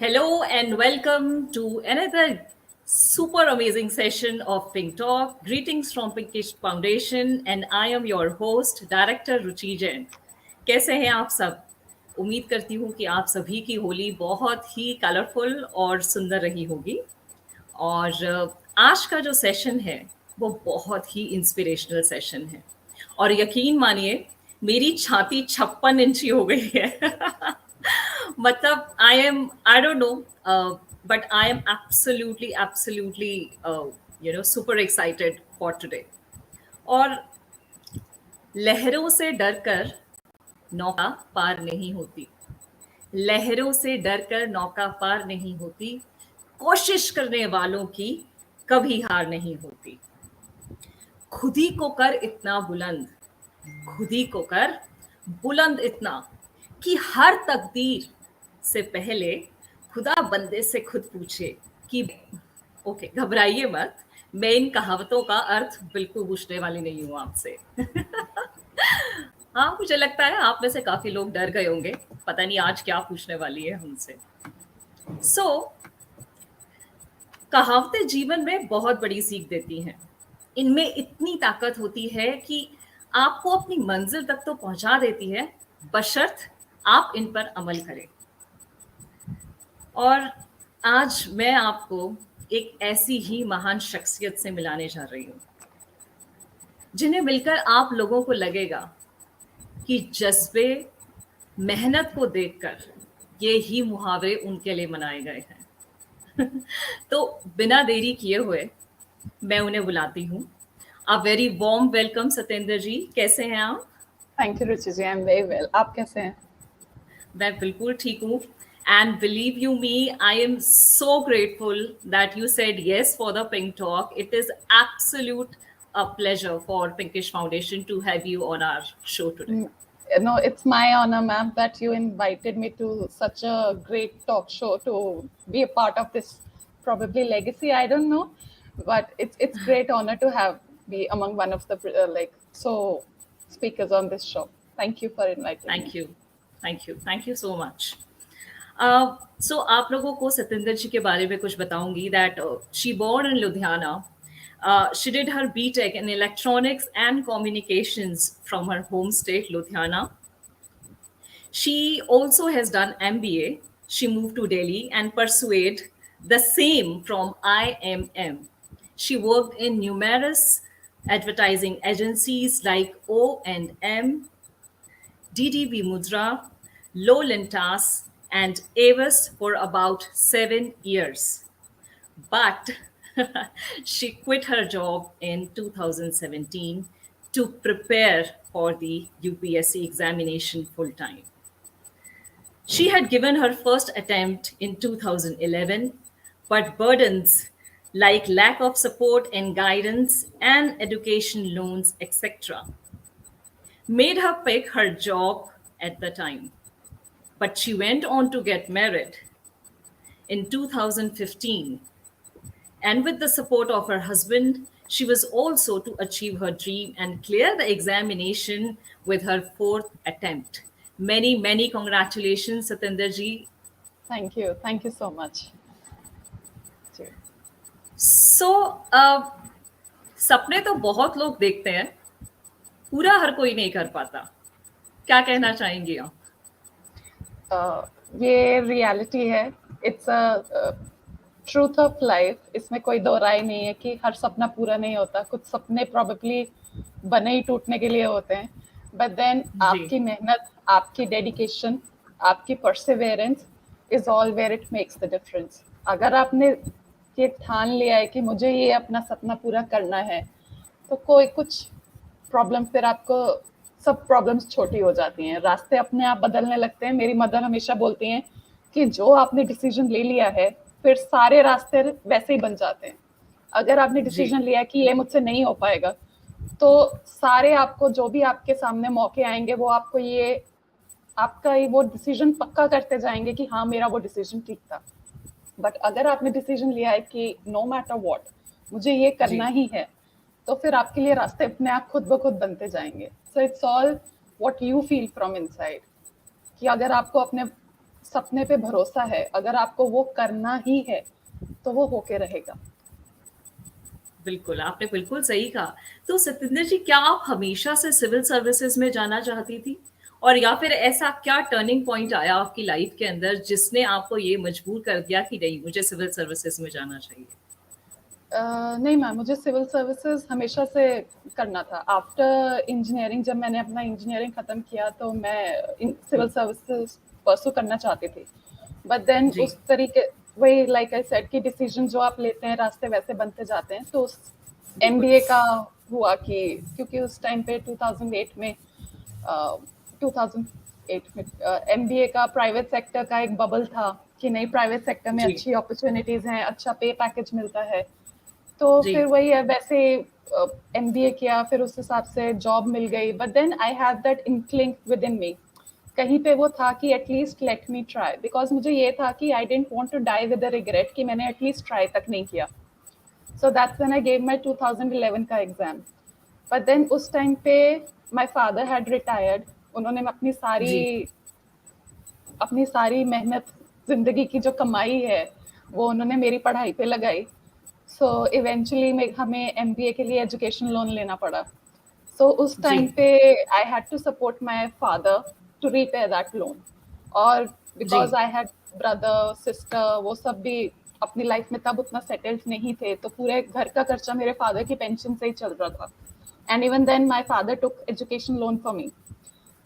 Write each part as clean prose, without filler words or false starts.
Hello and welcome to another super amazing session of Pink Talk. Greetings from Pinkish Foundation and I am your host, Director Ruchi Jain. कैसे हैं आप सब? उम्मीद करती हूँ कि आप सभी की होली बहुत ही कलरफुल और सुंदर रही होगी। और आज का जो सेशन है वो बहुत ही इंस्पिरेशनल सेशन है और यकीन मानिए मेरी छाती 56 इंची हो गई है। मतलब I don't know but I am absolutely super excited for today. और लहरों से डरकर नौका पार नहीं होती, लहरों से डरकर नौका पार नहीं होती, कोशिश करने वालों की कभी हार नहीं होती। खुद ही को कर इतना बुलंद, खुद ही को कर बुलंद इतना कि हर तकदीर से पहले खुदा बंदे से खुद पूछे कि ओके घबराइए मत, मैं इन कहावतों का अर्थ बिल्कुल पूछने वाली नहीं हूं आपसे। हाँ, मुझे लगता है आप में से काफी लोग डर गए होंगे, पता नहीं आज क्या पूछने वाली है हमसे। कहावतें जीवन में बहुत बड़ी सीख देती हैं। इनमें इतनी ताकत होती है कि आपको अपनी मंजिल तक तो पहुंचा देती है, बशर्त आप इन पर अमल करें। और आज मैं आपको एक ऐसी ही महान शख्सियत से मिलाने जा रही हूँ जिन्हें मिलकर आप लोगों को लगेगा कि जज्बे, मेहनत को देखकर ये ही मुहावरे उनके लिए बनाए गए हैं। तो बिना देरी किए हुए मैं उन्हें बुलाती हूँ। A very warm welcome Satendra ji, कैसे हैं आप? Thank you Ruchi ji, I am very well. आप कैसे हैं? मैं बिल्कुल ठीक हूँ। And believe you me, I am so grateful that you said yes for the Pink Talk. It is absolute a pleasure for Pinkish Foundation to have you on our show today. No, it's my honor, ma'am, that you invited me to such a great talk show to be a part of this probably legacy. I don't know, but it's great honor to be among one of the speakers on this show. Thank you for inviting me. Thank you so much. So आप लोगों को सतेंद्र जी के बारे में कुछ बताऊंगी that she born in Ludhiana. She did her BTech in Electronics and Communications from her home state, Ludhiana. She also has done MBA. She moved to Delhi and pursued the same from IMM. She worked in numerous advertising agencies like O&M, DDB Mudra, Lolintas, and Avis for about 7 years. But she quit her job in 2017 to prepare for the UPSC examination full time. She had given her first attempt in 2011, but burdens like lack of support and guidance and education loans, etc., made her pick her job at the time. But she went on to get married in 2015. And with the support of her husband, she was also to achieve her dream and clear the examination with her 4th attempt. Many congratulations, Satinder ji. Thank you so much. So, सपने तो बहुत लोग देखते हैं, पूरा हर कोई नहीं कर पाता। क्या कहना चाहेंगी आप? ये रियलिटी है, it's a truth of life. इसमें कोई दो राय नहीं है कि हर सपना पूरा नहीं होता। कुछ सपने प्रोबेबली बने ही टूटने के लिए होते हैं, बट देन आपकी मेहनत, आपकी डेडिकेशन, आपकी perseverance is all where it makes the difference. अगर आपने ये ठान लिया है कि मुझे ये अपना सपना पूरा करना है, तो कोई कुछ प्रॉब्लम, फिर आपको सब प्रॉब्लम्स छोटी हो जाती हैं, रास्ते अपने आप बदलने लगते हैं। मेरी मदर हमेशा बोलती हैं कि जो आपने डिसीजन ले लिया है, फिर सारे रास्ते वैसे ही बन जाते हैं। अगर आपने डिसीजन लिया कि ये मुझसे नहीं हो पाएगा, तो सारे आपको जो भी आपके सामने मौके आएंगे, वो आपको आपका वो डिसीजन पक्का करते जाएंगे कि हाँ, मेरा वो डिसीजन ठीक था। बट अगर आपने डिसीजन लिया है कि नो मैटर व्हाट, मुझे ये करना ही है, तो फिर आपके लिए रास्ते अपने आप खुद ब खुद बनते जाएंगे। So it's all what you feel from inside, कि अगर आपको अपने सपने पे भरोसा है, अगर आपको वो करना ही है तो वो होके रहेगा। बिल्कुल, आपने बिल्कुल सही कहा। तो सतिंदर जी, क्या आप हमेशा से सिविल सर्विसेज़ में जाना चाहती थी? और या फिर ऐसा क्या टर्निंग पॉइंट आया आपकी लाइफ़ के अंदर जिसने आपको ये मजबूर कर दिया कि नहीं, मुझे सिविल सर्विसेज़ में जाना चाहिए? नहीं मैम, मुझे सिविल सर्विसेज हमेशा से करना था। आफ्टर इंजीनियरिंग, जब मैंने अपना इंजीनियरिंग खत्म किया तो मैं सिविल जी, सर्विसेज परसू करना चाहती थी। बट देन जी, उस तरीके, वही लाइक आई सेड कि डिसीजन जो आप लेते हैं रास्ते वैसे बनते जाते हैं। तो उस बिल्कुल। एमबीए का हुआ कि क्योंकि उस टाइम पे 2008 में 2008 में एमबीए का प्राइवेट सेक्टर का एक बबल था कि नहीं, प्राइवेट सेक्टर में जी, अच्छी अपॉर्चुनिटीज हैं, अच्छा पे पैकेज मिलता है। तो जी, फिर वही है, वैसे एमबीए किया, फिर उस हिसाब से जॉब मिल गई। But then I have that inkling with in me, कहीं पे वो था कि at least let me try, because मुझे ये था कि I didn't want to die with the regret कि मैंने एटलीस्ट ट्राई तक नहीं किया। So that's when I gave my 2011 का एग्जाम। बट देन उस टाइम पे माय फादर हैड रिटायर्ड। उन्होंने जी, अपनी सारी मेहनत, जिंदगी की जो कमाई है, वो उन्होंने मेरी पढ़ाई पे लगाई। सो इवेंचुअली हमें एमबीए के लिए एजुकेशन लोन लेना पड़ा। सो उस जी, टाइम पे I had to support my father to repay that loan. और जी, because I had brother sister, वो सब भी अपनी लाइफ में तब उतना सेटल्ड नहीं थे, तो पूरे घर का खर्चा मेरे फादर की पेंशन से ही चल रहा था। And even then my father took education loan for me.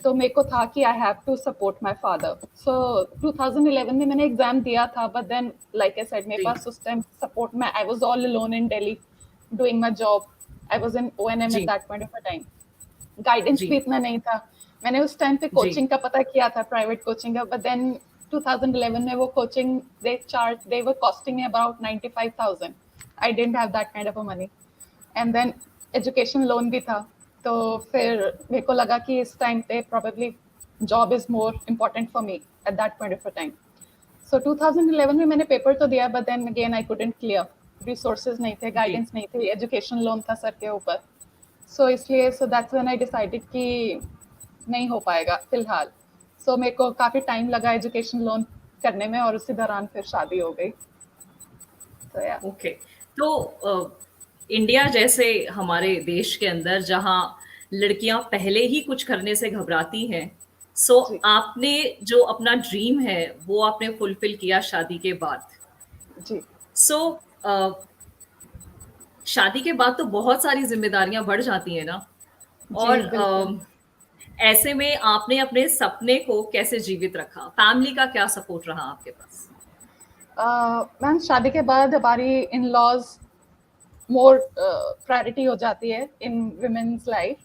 तो मेरे को था कि I have to support my father. So 2011 में मैंने एग्जाम दिया था, but then like I said मेरे जी, पास उस टाइम सपोर्ट में, I was all alone in Delhi doing my job. I was in ONM at जी, that point of a time. Guidance भी जी, इतना नहीं था। मैंने उस टाइम पे जी, कोचिंग का पता किया था, प्राइवेट कोचिंग का, बट देन 2011 में वो coaching they were costing me about 95,000। I didn't have that kind of a money. And then education loan भी था। तो फिर मेरे को लगा कि इस टाइम पे probably job is more important for me at that point of a time. So 2011 में मैंने पेपर तो दिया, but then again I couldn't clear. Resources नहीं थे, जी। गाइडेंस नहीं थी, एजुकेशन लोन था सर के ऊपर। सो इसलिए सो दैट्स व्हेन आई डिसाइडेड कि नहीं हो पाएगा फिलहाल। सो मेरे को काफ़ी टाइम लगा एजुकेशन लोन करने में, और उसी दौरान फिर शादी हो गई। तो या ओके। तो इंडिया जैसे हमारे देश के अंदर जहाँ लड़कियां पहले ही कुछ करने से घबराती हैं, सो जी आपने जो अपना ड्रीम है वो आपने फुलफिल किया शादी के बाद। जी सो शादी के बाद तो बहुत सारी जिम्मेदारियां बढ़ जाती हैं ना। जी और बिल्कुल। ऐसे में आपने अपने सपने को कैसे जीवित रखा? फैमिली का क्या सपोर्ट रहा आपके पास? मैम, शादी के बाद हमारी इन लॉज मोर प्रायोरिटी हो जाती है इन वुमेन्स लाइफ।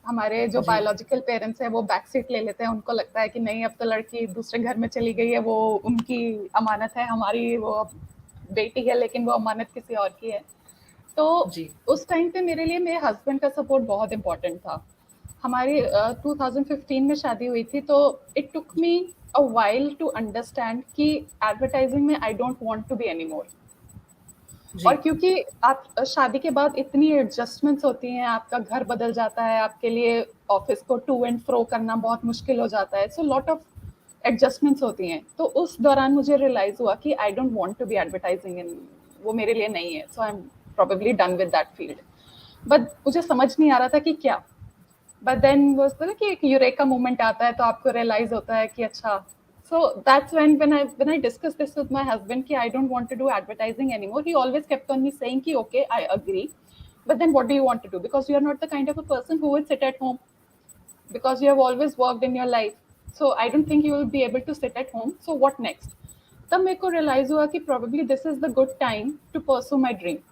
हमारे जो जी, बायोलॉजिकल पेरेंट्स हैं वो बैक सीट ले लेते हैं। उनको लगता है कि नहीं, अब तो लड़की दूसरे घर में चली गई है, वो उनकी अमानत है, हमारी वो अब बेटी है, लेकिन वो अमानत किसी और की है। तो जी, उस टाइम पे मेरे लिए मेरे हस्बैंड का सपोर्ट बहुत इम्पोर्टेंट था। हमारी 2015 में शादी हुई थी, तो it took me a while to understand कि एडवर्टाइजिंग में I don't want to be any more. जी, और क्योंकि आप शादी के बाद इतनी एडजस्टमेंट्स होती हैं, आपका घर बदल जाता है, आपके लिए ऑफिस को टू एंड फ्रो करना बहुत मुश्किल हो जाता है। सो लॉट ऑफ एडजस्टमेंट्स होती हैं। तो उस दौरान मुझे रियलाइज हुआ कि I don't want to be advertising in, वो मेरे लिए नहीं है। So I am probably done with that field. But मुझे समझ नहीं आ रहा था कि क्या। बट देन वो होता है ना कि एक यूरेका मोमेंट आता है, तो आपको रियलाइज होता है कि अच्छा। So that's when I discussed this with my husband कि I don't want to do advertising anymore. He always kept on me saying कि okay, I agree, but then what do you want to do? Because you are not the kind of a person who will sit at home, because you have always worked in your life. So I don't think you will be able to sit at home. So what next? तब मेरे को realize हुआ कि probably this is the good time to pursue my dream,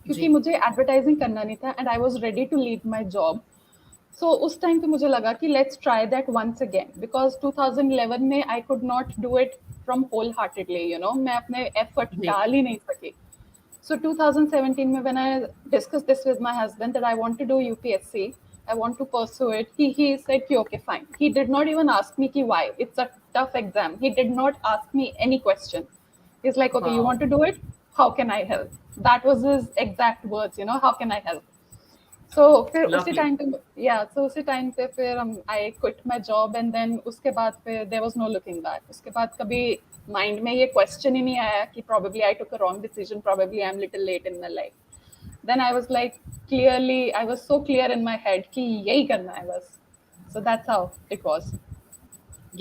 क्योंकि जी, मुझे advertising करना नहीं था, and I was ready to leave my job. सो उस टाइम पे मुझे लगा कि let's try that once again, because 2011 में I could not do it from whole heartedly, you know, मैं अपने एफर्ट जी, डाल ही नहीं सकी। So 2017 में when I discussed this with my husband that I want to do UPSC, I want to pursue it, he said कि okay fine. He did not even ask me कि why. It's a tough exam. He did not ask me any question. He's like, okay, you wow! want to do it? How can I help? That was his exact words, you know, how can I help? So फिर उसी Lovely. Time पे, या so उसी time पे फिर I quit my job, and then उसके बाद फिर there was no looking back. उसके बाद कभी माइंड में ये क्वेश्चन ही नहीं आया कि probably I took a wrong decision, probably I'm little late in my life. Then I was like, clearly I was so clear in my head कि यही करना है बस. So that's how it was.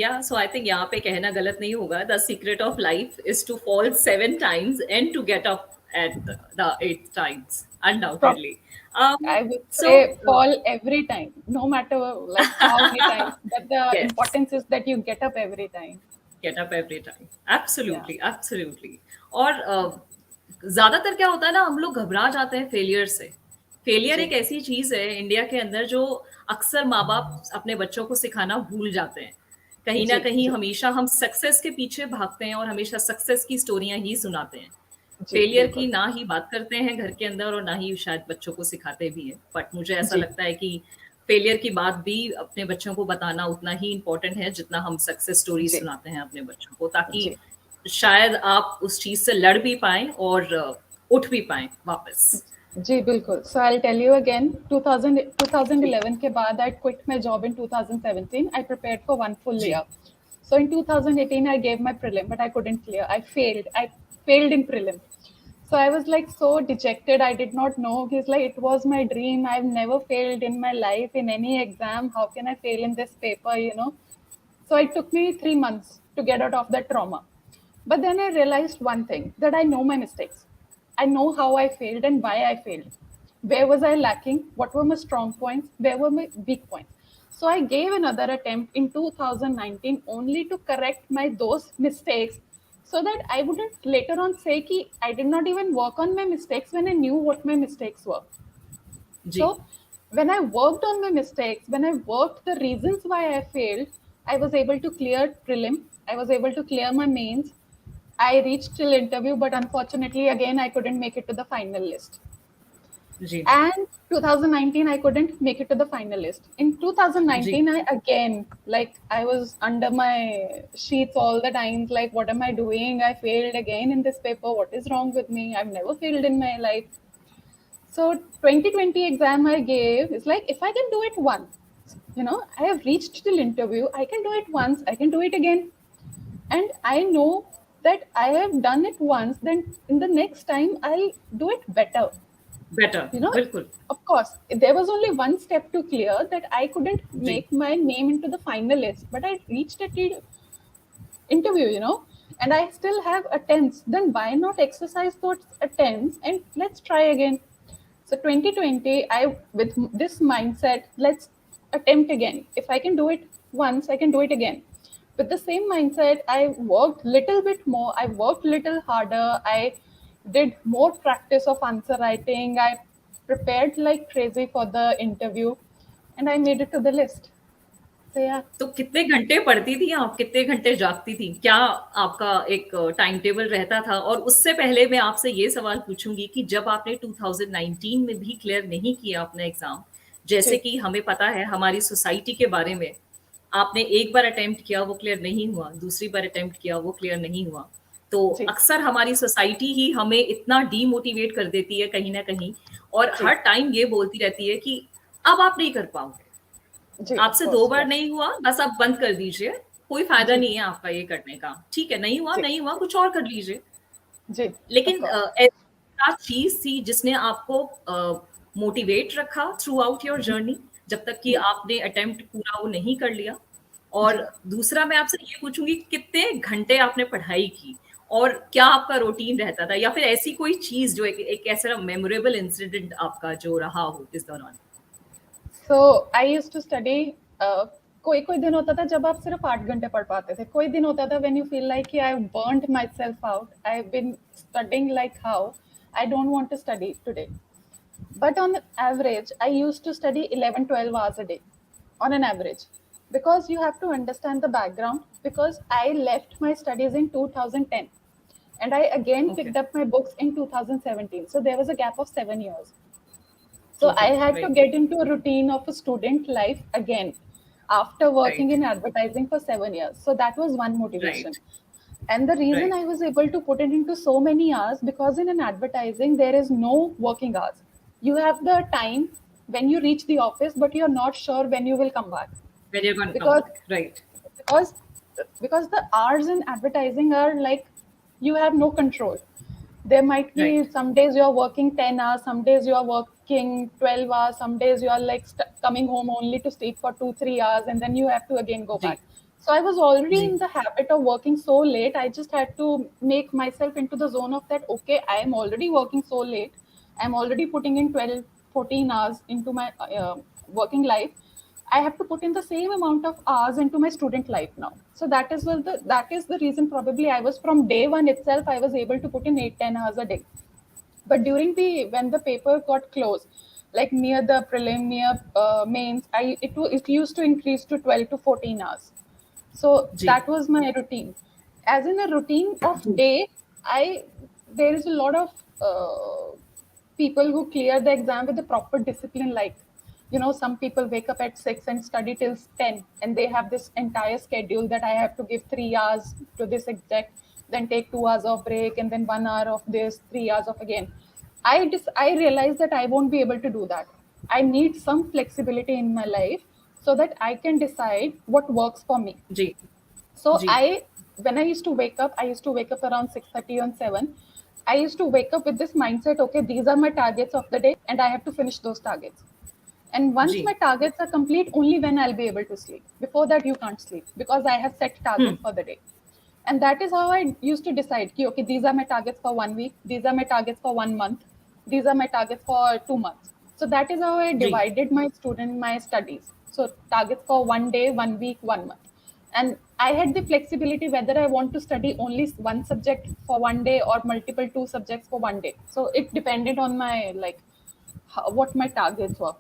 Yeah, so I think यहाँ पे कहना गलत नहीं होगा. The secret of life is to fall 7 times and to get up at the 8th times, Pro- undoubtedly. I would So say fall every time, no matter like how many times, but the yes, importance is that you get up every time. get up every time. Yeah. Absolutely, absolutely. और ज्यादातर क्या होता है ना, हम लोग घबरा जाते हैं फेलियर से. फेलियर जी. एक ऐसी चीज है इंडिया के अंदर जो अक्सर माँ बाप अपने बच्चों को सिखाना भूल जाते हैं. कहीं ना जी. कहीं जी. हमेशा हम सक्सेस के पीछे भागते हैं और हमेशा सक्सेस की स्टोरियां ही सुनाते हैं. जी. फेलियर की बिल्कुल. ना ही बात करते हैं घर के अंदर और ना ही शायद बच्चों को सिखाते भी हैं. बट मुझे ऐसा जी. लगता है कि फेलियर की बात भी अपने बच्चों को बताना उतना ही इम्पोर्टेंट है जितना हम सक्सेस स्टोरी जी. सुनाते हैं अपने बच्चों को, ताकि जी. शायद आप उस चीज से लड़ भी पाएं और उठ भी पाएं वापस. जी, बिल्कुल. So I'll tell you again, जी 2011 के बाद I quit my job in 2017. I prepared for 1 full ji year. So in 2018 I gave my prelim, but I couldn't clear. I failed. I failed in prelim. So I was like so dejected. I did not know. He's like, it was my dream. I've never failed in my life in any exam. How can I fail in this paper, you know? So it took me 3 months to get out of that trauma. But then I realized one thing, that I know my mistakes. I know how I failed and why I failed. Where was I lacking? What were my strong points? Where were my weak points? So I gave another attempt in 2019 only to correct my those mistakes, so that I wouldn't later on say ki I did not even work on my mistakes when I knew what my mistakes were. Ji. So when I worked on my mistakes, when I worked the reasons why I failed, I was able to clear prelim. I was able to clear my mains. I reached till interview, but unfortunately, again, I couldn't make it to the final list. Ji And 2019, I couldn't make it to the final list. In जी 2019, I again, like, I was under my sheets all the times, like, what am I doing? I failed again in this paper. What is wrong with me? I've never failed in my life. So 2020 exam I gave is like, if I can do it once, I have reached till interview, I can do it once, I can do it again. And I know that I have done it once, then in the next time I'll do it better. Better, You know, बिल्कुल. of course, there was only one step to clear, that I couldn't जी make my name into the final list, but I reached it till interview, and I still have attempts. Then why not exercise those attempts and let's try again? So 2020, I with this mindset, let's attempt again. If I can do it once, I can do it again. With the same mindset, I worked little bit more. I worked little harder. I did more practice of answer writing. I prepared like crazy for the interview, and I made it to the list. So yeah. तो कितने घंटे पढ़ती थी आप, कितने घंटे जागती थी, क्या आपका एक टाइम टेबल रहता था? और उससे पहले मैं आपसे ये सवाल पूछूंगी कि जब आपने 2019 में भी क्लियर नहीं किया अपना एग्जाम, जैसे जी. कि हमें पता है हमारी सोसाइटी के बारे में, आपने एक बार अटेम्प्ट किया वो क्लियर नहीं हुआ, दूसरी बार अटेम्प्ट किया वो क्लियर नहीं हुआ, तो जी. अक्सर हमारी सोसाइटी ही हमें इतना डीमोटिवेट कर देती है कहीं ना कहीं, और जी. हर टाइम ये बोलती रहती है कि अब आप नहीं कर पाओगे, जी. Of आपसे 2 course. बार Yeah. नहीं हुआ, बस आप बंद कर दीजिए, कोई फ़ायदा जी. नहीं है आपका ये करने का। ठीक है, जी. नहीं हुआ, कुछ और कर लीजिए। जी. Of लेकिन course. ऐसी क्या चीज़ थी जिसने आपको मोटिवेट रखा थ्रू आउट योर जर्नी, जब तक कि जी. आपने अटेम्प्ट पूरा वो नहीं कर लिया? और जी. दूसरा मैं आपसे ये पूछूँगी कितने घंटे आपने पढ़ाई की? और क्या आपका रूटीन रहता था? या फिर ऐसी कोई चीज़ जो एक एक ऐसा मेमोरेबल इंसिडेंट आपका जो रहा हो इस दौरान? सो आई यूज्ड टू स्टडी. कोई कोई दिन होता था जब आप सिर्फ 8 घंटे पढ़ पाते थे. कोई दिन होता था when you feel like I have burned myself out, I have been studying like how I don't want to study today. But on average, I used to study 11-12 hours a day on an average, because you have to understand the background. Because I left my studies in 2010 and I again okay, picked up my books in 2017. So there was a gap of 7 years. So I okay, had to right, get into a routine of a student life again after working right, in advertising for 7 years. So that was one motivation. Right, And the reason I right, was able to put it into so many hours, because in an advertising, there is no working hours. You have the time, when you reach the office, but you're not sure when you will come back. When you're going to come Because back, right? because because the hours in advertising are like, you have no control. There might be Right. some days you're working 10 hours, some days you're working 12 hours, some days you're like coming home only to sleep for 2 3 hours, and then you have to again go जी, back. So I was already जी, in the habit of working so late. I just had to make myself into the zone of that, okay, I am already working so late, I'm already putting in 12 14 hours into my working life. I have to put in the same amount of hours into my student life now. So that is the reason probably I was, from day one itself, I was able to put in 8 10 hours a day. But during the when the paper got closed, like near the prelim, near mains, it used to increase to 12 to 14 hours. So जी, that was my routine. As in a routine of जी, day, I there is a lot of people who clear the exam with a proper discipline. Like, some people wake up at 6 and study till 10, and they have this entire schedule that I have to give 3 hours to this subject, then take 2 hours of break, and then 1 hour of this, 3 hours of again. I realize that I won't be able to do that. I need some flexibility in my life so that I can decide what works for me. जी, So जी, when I used to wake up, I used to wake up around 6:30 on 7. I used to wake up with this mindset, okay, these are my targets of the day, and I have to finish those targets. And once जी, my targets are complete, only then I'll be able to sleep. Before that, you can't sleep because I have set targets for the day. And that is how I used to decide, ki, okay, these are my targets for 1 week, these are my targets for 1 month, these are my targets for 2 months. So that is how I जी, divided my studies. So targets for 1 day, 1 week, 1 month. And I had the flexibility whether I want to study only one subject for 1 day or multiple two subjects for 1 day. So it depended on my, like, what my targets were.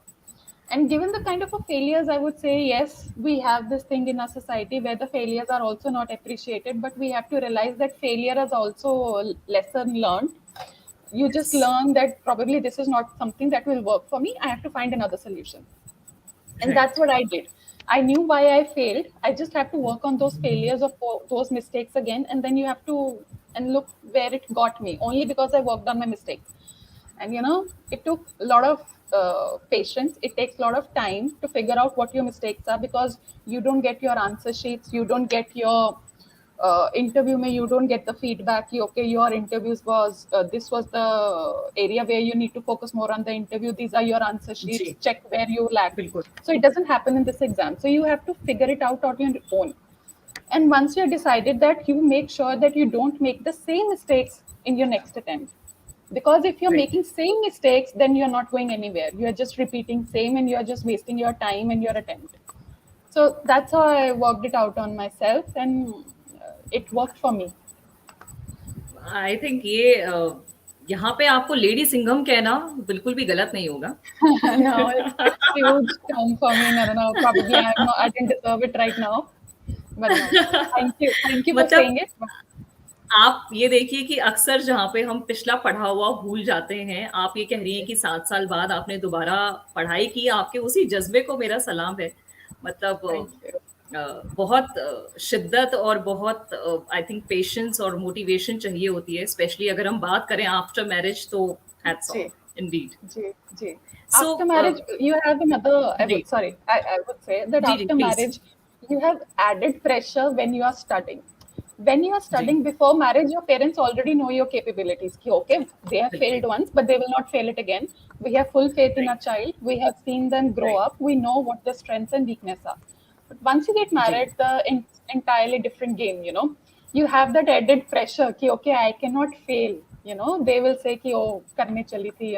And given the kind of a failures, I would say, yes, we have this thing in our society where the failures are also not appreciated, but we have to realize that failure is also a lesson learned. You just yes, learn that probably this is not something that will work for me. I have to find another solution. And right, that's what I did. I knew why I failed. I just have to work on those failures of those mistakes again, and then you have to and look where it got me. Only because I worked on my mistakes. And it took a lot of patience. It takes a lot of time to figure out what your mistakes are, because you don't get your answer sheets, you don't get your interview mein, you don't get the feedback. Okay, your interviews was this was the area where you need to focus more on the interview, these are your answer sheets, जी, check where you lack. बिल्कुल, So it doesn't happen in this exam, so you have to figure it out on your own. And once you're decided that, you make sure that you don't make the same mistakes in your next attempt. Because if you're right. making same mistakes, then you're not going anywhere. You're just repeating same, and you're just wasting your time and your attempt. So that's how I worked it out on myself, and it worked for me. I think ये यहाँ पे आपको lady Singham कहना बिल्कुल भी गलत नहीं होगा। No, it's huge term for me. No, no, no. Probably I didn't deserve it right now, but no. Thank you for मतलब saying it. आप ये देखिए कि अक्सर जहाँ पे हम पिछला पढ़ा हुआ भूल जाते हैं, आप ये कह रही हैं कि 7 साल बाद आपने दोबारा पढ़ाई की, आपके उसी जज़्बे को मेरा सलाम है। मतलब Thank you. बहुत शिद्दत और बहुत आई थिंक पेशेंस और मोटिवेशन चाहिए होती है, स्पेशली अगर हम बात करें आफ्टर मैरिज तो hats off Ji, indeed. ji, ji. So After marriage, you have another. जी, I would say that जी, जी, after please. marriage, you have added pressure when you are studying. When you are जी, studying before marriage, your parents already know your capabilities. Ki, okay, they have बिल्कुल, failed once, but they will not fail it again. We have full faith in our right, child. We have seen them grow right, up. We know what their strengths and weaknesses are. But once you get जी, married, entirely different game. You have that added pressure. Ki, okay, I cannot fail. They will say ki, oh, karne chali thi.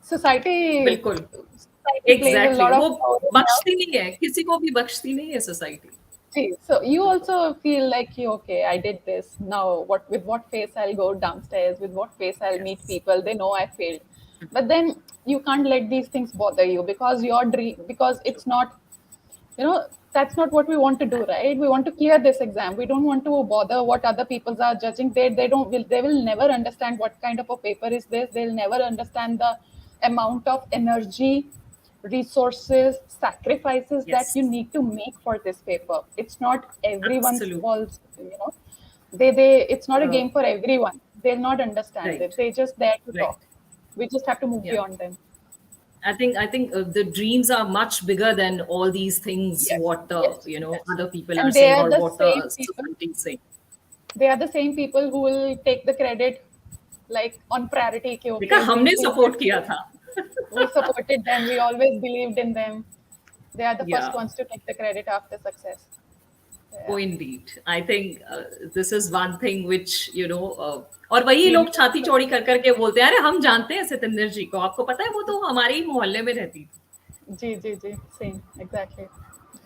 Society बिल्कुल। society plays a exactly lot of वो role in that. बख्शती नहीं है, किसी को भी बख्शती नहीं है society. See, so you also feel like, okay, I did this. Now, with what face I'll go downstairs? With what face I'll meet yes, people? They know I failed. But then you can't let these things bother you, because your dream, because true, it's not, that's not what we want to do, right? We want to clear this exam. We don't want to bother what other people are judging. They will never understand what kind of a paper is this. They'll never understand the amount of energy, resources, sacrifices that yes, you need to make for this paper. It's not everyone's absolutely, balls. They it's not a a, game for everyone. They'll not understand it. Right, They're just there to talk. Right, We just have to move या। beyond them. I think the dreams are much bigger than all these things. Yes, What the yes, yes. other people are And they saying are or the what the same people. society is saying. They are the same people who will take the credit like on priority कि देखा okay we हमने think support that किया था. we supported them, we always believed in them. They are the first Yeah. ones to take the credit after success. Oh, Yeah. indeed. I think this is one thing which और वही We लोग need छाती to, चौड़ी कर करके बोलते हैं, अरे हम जानते हैं सतिंदर जी को, आपको पता है वो तो हमारे ही मोहल्ले में रहती थी. जी जी जी same exactly.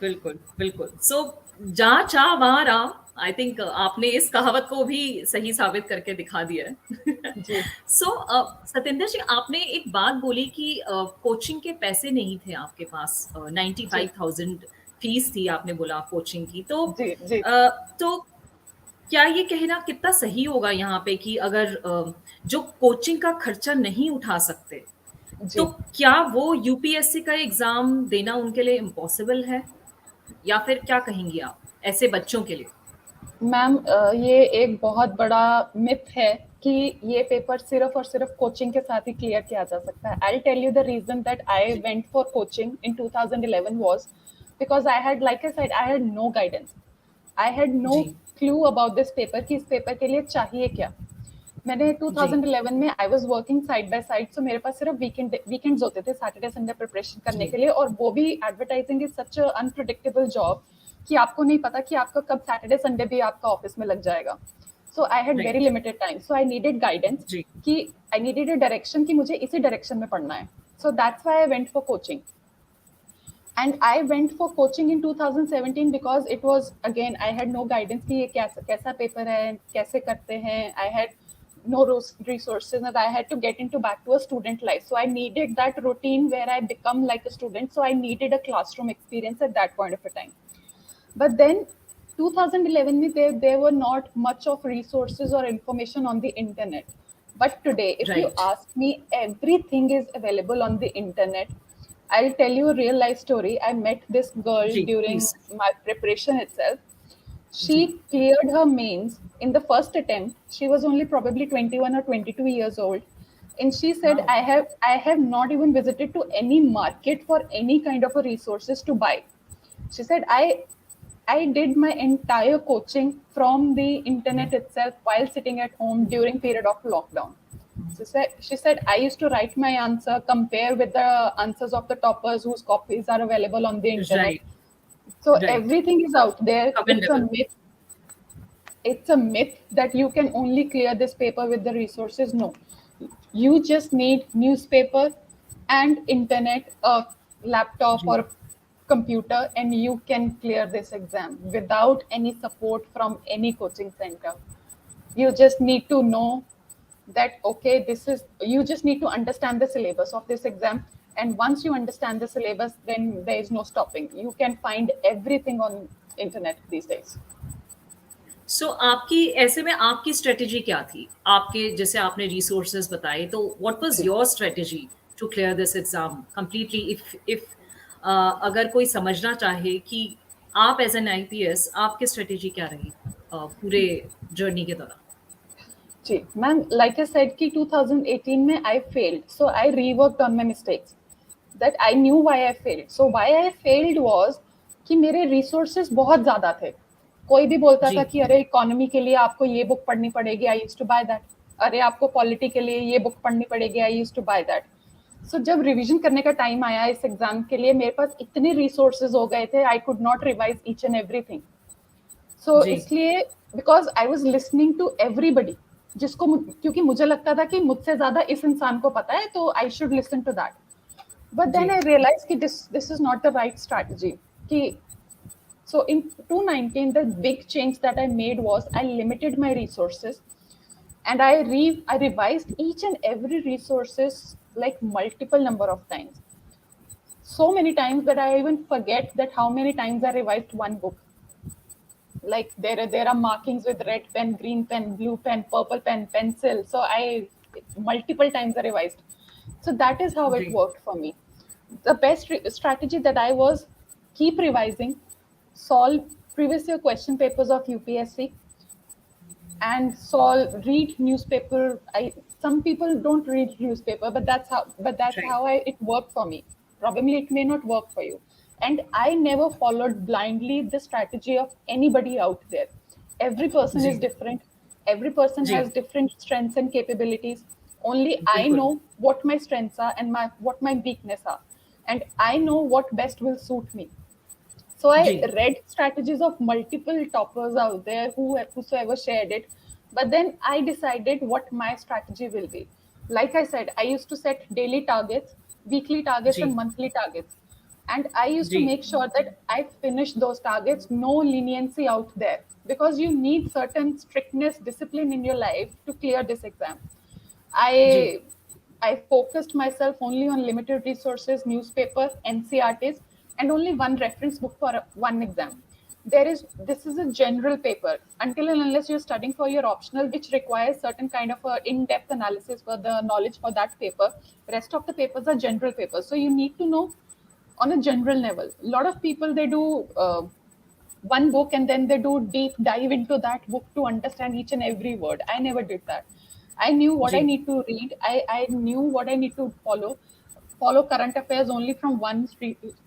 बिल्कुल, बिल्कुल. सो जहाँ चाह वहाँ राह. आई थिंक आपने इस कहावत को भी सही साबित करके दिखा दिया है. जी सो सतिंदर जी, आपने एक बात बोली कि कोचिंग के पैसे नहीं थे आपके पास. जी 95,000 फीस थी आपने बोला कोचिंग की. तो जी जी तो क्या ये कहना कितना सही होगा यहाँ पे कि अगर जो कोचिंग का खर्चा नहीं उठा सकते, तो जी क्या वो यूपीएससी का एग्जाम देना उनके लिए इम्पॉसिबल है, या फिर क्या कहेंगी आप ऐसे बच्चों के लिए? मैम ये एक बहुत बड़ा मिथ है कि ये पेपर सिर्फ और सिर्फ कोचिंग के साथ ही क्लियर किया जा सकता है. I tell you the reason that I जी. Went for coaching in 2011 was because I had like I said I had no guidance. I had no जी. क्लू अबाउट दिस पेपर कि इस पेपर के लिए चाहिए क्या. मैंने जी. 2011 में I was working side by side, so मेरे पास सिर्फ वीकेंड्स होते थे सैटरडे संडे प्रिपरेशन करने जी. के लिए, और वो भी advertising is such a unpredictable job कि आपको नहीं पता कि आपका कब सैटरडे संडे भी आपका ऑफिस में लग जाएगा. So I had very right. Limited time, so I needed guidance जी. कि आई नीडेड अ डायरेक्शन कि मुझे इसी डायरेक्शन में पढ़ना है. So that's why I went for coaching. And I went for coaching in 2017 because it was again I had no guidance कि ये कैसा paper है, कैसे करते हैं. I had no resources and I had to get into back to a student life. So I needed that routine where I become like a student. So I needed a classroom experience at that point of a time. But then 2011 में there were not much of resources or information on the internet. But today, if you right. ask me, everything is available on the internet. I'll tell you a real life story. I met this girl जी, during please. my preparation itself. She जी. cleared her mains in the first attempt. She was only probably 21 or 22 years old. And she said, wow. I have not even visited to any market for any kind of a resources to buy. She said, I did my entire coaching from the internet itself while sitting at home during period of lockdown. She said, I used to write my answer, compare with the answers of the toppers whose copies are available on the internet. Right. So right. everything is out there. Commendable. It's a myth that you can only clear this paper with the resources. No, you just need newspaper and internet, a laptop जी. or computer, and you can clear this exam without any support from any coaching center. You just need to know that okay, this is, you just need to understand the syllabus of this exam, and once you understand the syllabus, then there is no stopping. You can find everything on internet these days. सो आपकी ऐसे में आपकी strategy क्या थी? आपके जैसे आपने resources बताए, तो what was your strategy to clear this exam completely? If अगर कोई समझना चाहे कि आप एज एन आईपीएस आपकी स्ट्रेटेजी क्या रही पूरे जर्नी के दौरान? जी मैम, like I said कि 2018 में I failed, so I reworked on my mistakes. That I knew why I failed. So why I failed was कि मेरे resources बहुत ज़्यादा थे. कोई भी बोलता जी. था कि अरे इकोनॉमी के लिए आपको ये बुक पढ़नी पड़ेगी, I used to buy that. अरे आपको पॉलिटी के लिए ये बुक पढ़नी पड़ेगी, I used to buy that. So जब रिवीजन करने का टाइम आया इस एग्जाम के लिए, मेरे पास इतने रिसोर्सेज हो गए थे, I could not revise each and everything. So जी. इसलिए because I was listening to everybody, जिसको क्योंकि मुझे लगता था कि मुझसे ज्यादा इस इंसान को पता है, तो I should listen to that. But then ji. I realized कि this is not the right strategy. कि so in 2019 the big change that I made was I limited my resources, and I revised each and every resources like multiple number of times. So many times that I even forget that how many times I revised one book. Like there are markings with red pen, green pen, blue pen, purple pen, pencil. So I multiple times I revised. So that is how it ji. worked for me. The best strategy that I was keep revising, solve previous year question papers of UPSC, and read newspaper. some people don't read newspaper, but that's Right. how it worked for me. Probably it may not work for you. And I never followed blindly the strategy of anybody out there. Every person is ji, different. Every person has ji, different strengths and capabilities. Only I बिल्कुल, know what my strengths are and what my weakness are, and I know what best will suit me. So I ji, read strategies of multiple toppers out there whosoever shared it, but then I decided what my strategy will be. Like I said, I used to set daily targets, weekly targets, and ji, monthly targets. And I used to ji, make sure that I finish those targets, no leniency out there, because you need certain strictness, discipline in your life to clear this exam. Ji, I I focused myself only on limited resources, newspapers, NCRTs, and only one reference book for one exam. This is a general paper until and unless you're studying for your optional, which requires certain kind of a in-depth analysis for the knowledge for that paper. Rest of the papers are general papers, so you need to know on a general level. A lot of people they do one book and then they do deep dive into that book to understand each and every word. I never did that. I knew what I ji, need to read. I knew what I need to follow current affairs only from one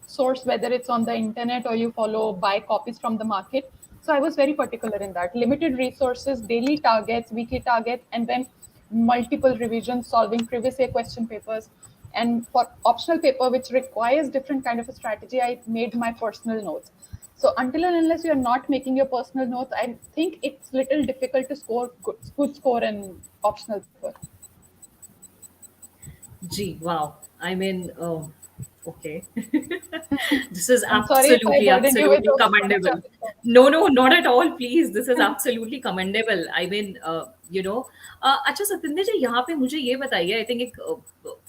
source, whether it's on the internet or you follow buy copies from the market. So I was very particular in that. Limited resources, daily targets, weekly targets, and then multiple revisions, solving previous year question papers. And for optional paper, which requires different kind of a strategy, I made my personal notes. So until and unless you're not making your personal notes, I think it's little difficult to score good score in optional paper. Ji, wow. I mean, okay. This is I'm sorry if I absolutely, burdened you with absolutely so much of commendable. information. No, no, not at all, please. This is absolutely commendable. I mean, अच्छा सतिंदर जी, यहाँ पे मुझे ये बताइए, I think एक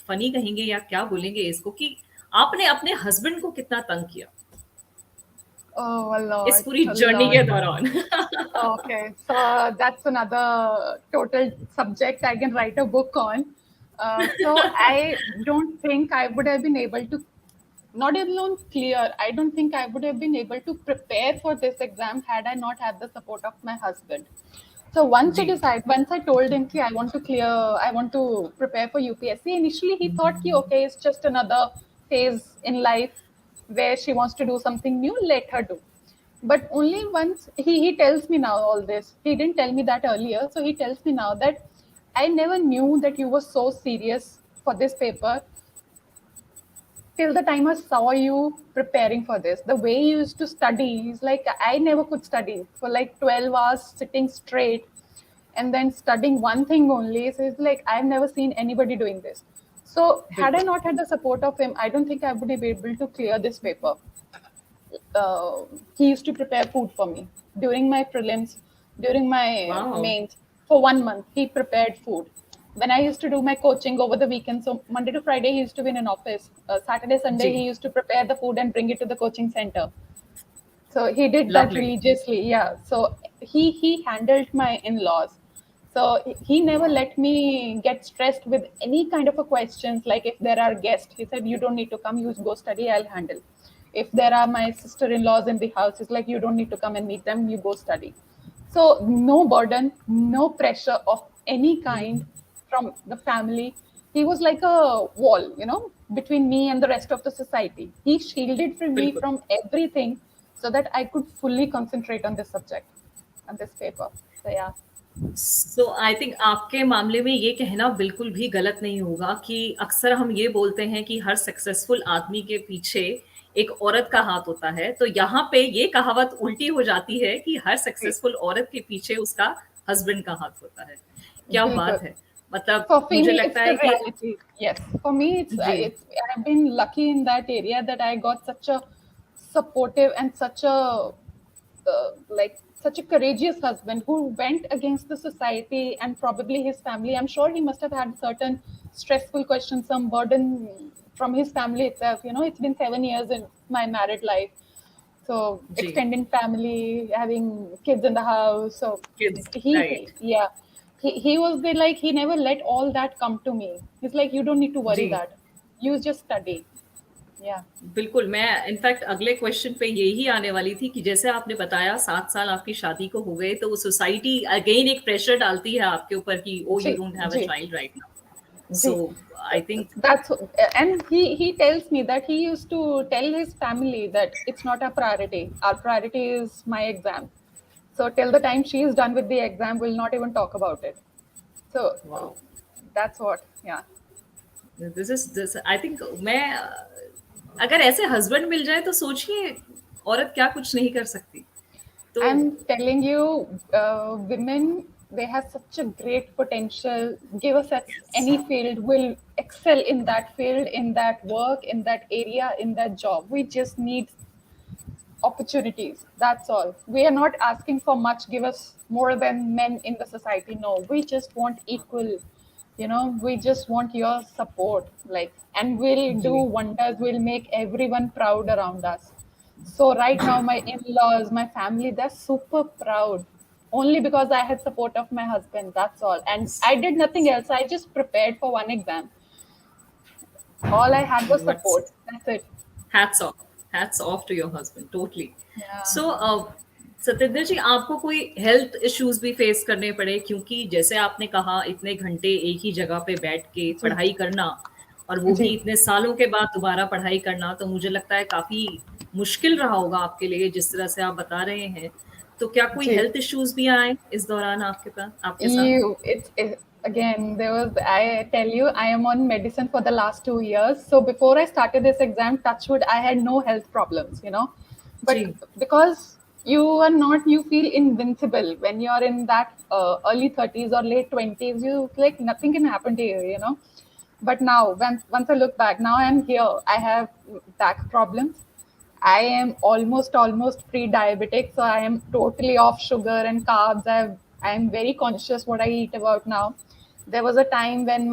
funny कहेंगे या क्या बोलेंगे इसको, कि आपने अपने हस्बैंड को कितना तंग किया Oh, a इस lot, पूरी a जर्नी lot. के दौरान? Okay, so that's another total subject I can write a book on. So I don't think I would have been able to, not even on clear, I don't think I would have been able to prepare for this exam had I not had the support of my husband. So जी, once I told him कि I want to prepare for UPSC. Initially, he thought कि okay, it's just another phase in life where she wants to do something new. Let her do. But only once he tells me now all this. He didn't tell me that earlier, so he tells me now that I never knew that you were so serious for this paper till the time I saw you preparing for this. The way you used to study is like I never could study for like 12 hours sitting straight and then studying one thing only. So it's like I've never seen anybody doing this. So had I बिल्कुल, not had the support of him, I don't think I would be able to clear this paper. uh, he used to prepare food for me during my prelims, during my wow, mains. For 1 month, he prepared food. When I used to do my coaching over the weekend, so Monday to Friday, he used to be in an office. Saturday, Sunday, he जी, used to prepare the food and bring it to the coaching center. So he did that lovely, religiously. Yeah. So he handled my in-laws. So he never let me get stressed with any kind of a questions. Like if there are guests, he said, you don't need to come, you go study, I'll handle. If there are my sister-in-laws in the house, it's like you don't need to come and meet them, you go study. So no burden, no pressure of any kind from the family. He was like a wall, between me and the rest of the society. He shielded from me बिल्कुल. from everything so that I could fully concentrate on this subject, on this paper. So yeah. So I think आपके मामले में ये कहना बिल्कुल भी गलत नहीं होगा कि अक्सर हम ये बोलते हैं कि हर सक्सेसफुल आदमी के पीछे एक औरत का हाथ होता है, तो यहाँ पे ये कहावत उल्टी हो जाती है कि हर सक्सेसफुल औरत के पीछे उसका हस्बैंड का हाथ होता है। क्या Bilkul. बात है! मतलब For मुझे me, it's लगता है the कि reality. Yes, for me, जी, it's. I've been lucky in that area that I got such a supportive and such a courageous husband who went against the society and probably his family. I'm sure he must have had certain stressful questions, some burden from his family itself. It's been 7 years in my married life, so जी, extended family, having kids in the house. So kids, he right, yeah, he was there, like he never let all that come to me. He's like, you don't need to worry जी, that, you just study. Yeah. बिल्कुल, मैं in fact अगले question पे यही आने वाली थी कि जैसे आपने बताया 7 साल आपकी शादी को हो गए, तो सोसाइटी अगेन एक प्रेशर डालती है आपके ऊपर कि ओह जी, यू डोंट हैव अ जी, चाइल्ड राइट नाउ। जी. So I think That's and he tells me that he used to tell his family that it's not our priority. Our priority is my exam. So till the time she is done with the exam, we'll not even talk about it. So wow, that's what. Yeah. This I think मैं अगर ऐसे husband मिल जाए तो सोचिए औरत क्या कुछ नहीं कर सकती। तो I'm telling you, women, they have such a great potential. Give us yes, any field, will excel in that field, in that work, in that area, in that job. We just need opportunities. That's all. We are not asking for much. Give us more than men in the society. No, we just want equal. We just want your support. Like, and we'll do जी, wonders. We'll make everyone proud around us. So right now, my in-laws, my family, they're super proud. Only because I had support of my husband. That's all. And I did nothing else. I just prepared for one exam. All I had was what's support. That's it. Hats off, hats off to your husband totally. Yeah. So Satendra ji, आपको कोई health issues भी face करने पड़े? क्योंकि जैसे आपने कहा इतने घंटे एक ही जगह पे बैठ के जी. पढ़ाई करना, और वो भी जी. इतने सालों के बाद दोबारा पढ़ाई करना, तो मुझे लगता है काफी मुश्किल रहा होगा आपके लिए, जिस तरह से आप बता रहे हैं। तो क्या कोई जी. हेल्थ इश्यूज भी आए इस दौरान आपके पास, आपके साथ? Again, there was, I tell you, I am on medicine for the last 2 years. So before I started this exam, touchwood, I had no health problems. But जी, because you feel invincible when you're in that early 30s or late 20s. You like nothing can happen to you. But now, once I look back, now I'm here. I have back problems. I am almost pre-diabetic, so I am totally off sugar and carbs. I am very conscious what I eat about now. There was a time when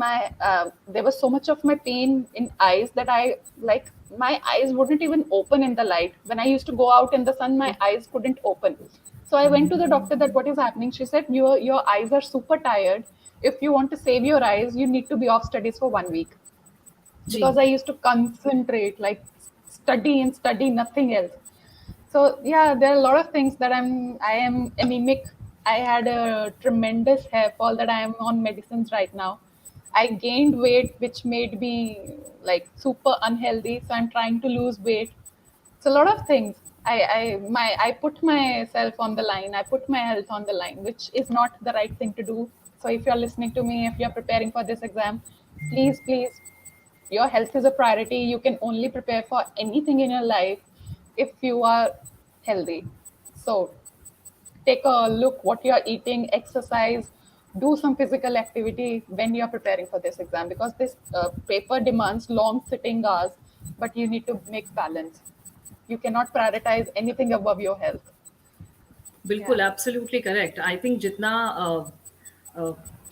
there was so much of my pain in eyes that I like my eyes wouldn't even open in the light. When I used to go out in the sun, my eyes couldn't open. So I went to the doctor that what is happening. She said your eyes are super tired. If you want to save your eyes, you need to be off studies for 1 week, because जी, I used to concentrate, like study and study, nothing else. So yeah, there are a lot of things that I am anemic. I had a tremendous hair fall that I am on medicines right now. I gained weight, which made me like super unhealthy. So I'm trying to lose weight. It's a lot of things. I put myself on the line. I put my health on the line, which is not the right thing to do. So if you're listening to me, if you're preparing for this exam, please, your health is a priority. You can only prepare for anything in your life if you are healthy. So take a look what you're eating, exercise, do some physical activity when you're preparing for this exam, because this paper demands long sitting hours, but you need to make balance. You cannot prioritize anything above your health. Yeah. बिल्कुल, absolutely correct. I think जितना अ,